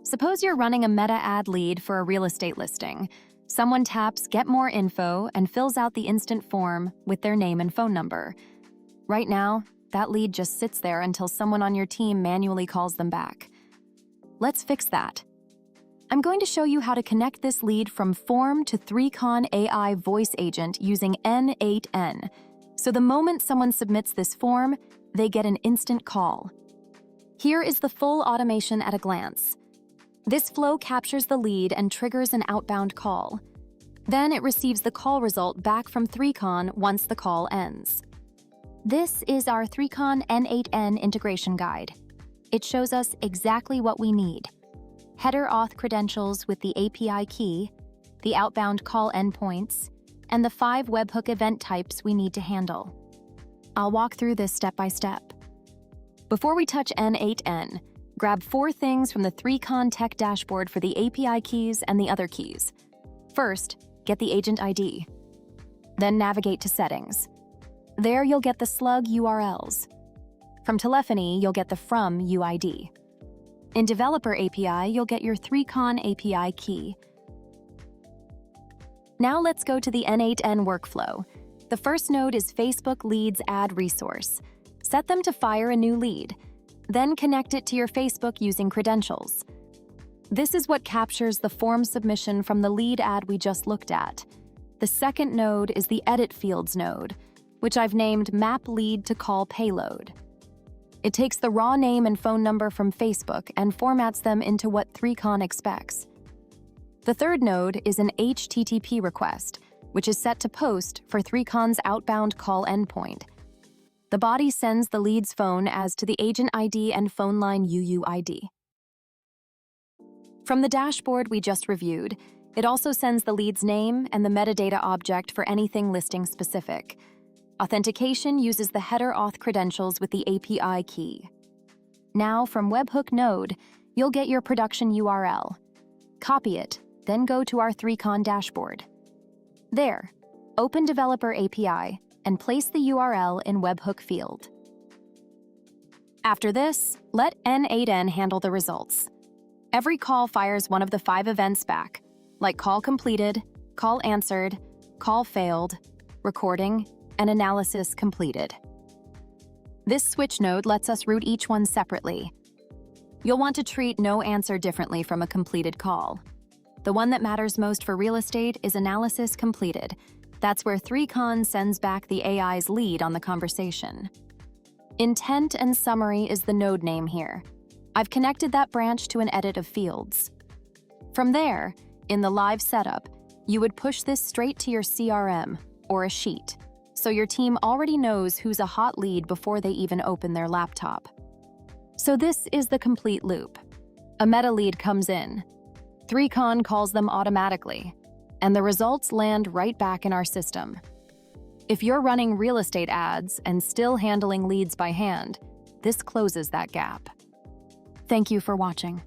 Suppose you're running a meta ad lead for a real estate listing. Someone taps Get More Info and fills out the instant form with their name and phone number. Right now, that lead just sits there until someone on your team manually calls them back. Let's fix that. I'm going to show you how to connect this lead from form to Trikon AI Voice Agent using n8n. So the moment someone submits this form, they get an instant call. Here is the full automation at a glance. This flow captures the lead and triggers an outbound call. Then it receives the call result back from Trikon once the call ends. This is our Trikon n8n integration guide. It shows us exactly what we need: header auth credentials with the API key, the outbound call endpoints, and the 5 webhook event types we need to handle. I'll walk through this step by step. Before we touch n8n, grab 4 things from the Trikon-tech dashboard for the API keys and the other keys. First, get the agent ID. Then navigate to Settings. There you'll get the slug URLs. From Telephony, you'll get the From UID. In Developer API, you'll get your Trikon API key. Now let's go to the n8n workflow. The first node is Facebook Leads Ad Resource. Set them to fire a new lead. Then connect it to your Facebook using credentials. This is what captures the form submission from the lead ad we just looked at. The second node is the Edit Fields node, which I've named Map Lead to Call Payload. It takes the raw name and phone number from Facebook and formats them into what Trikon expects. The third node is an HTTP request, which is set to post for Trikon's outbound call endpoint. The body sends the lead's phone as to the agent ID and phone line UUID. From the dashboard we just reviewed, it also sends the lead's name and the metadata object for anything listing specific. Authentication uses the header auth credentials with the API key. Now, from webhook node, you'll get your production URL. Copy it, then go to our Trikon dashboard. There, open Developer API and place the URL in webhook field. After this, let n8n handle the results. Every call fires one of the 5 events back, like call completed, call answered, call failed, recording, and analysis completed. This switch node lets us route each one separately. You'll want to treat no answer differently from a completed call. The one that matters most for real estate is analysis completed. That's where Trikon sends back the AI's lead on the conversation. Intent and summary is the node name here. I've connected that branch to an edit of fields. From there, in the live setup, you would push this straight to your CRM or a sheet, so your team already knows who's a hot lead before they even open their laptop. So this is the complete loop. A meta lead comes in. Trikon calls them automatically, and the results land right back in our system. If you're running real estate ads and still handling leads by hand, this closes that gap. Thank you for watching.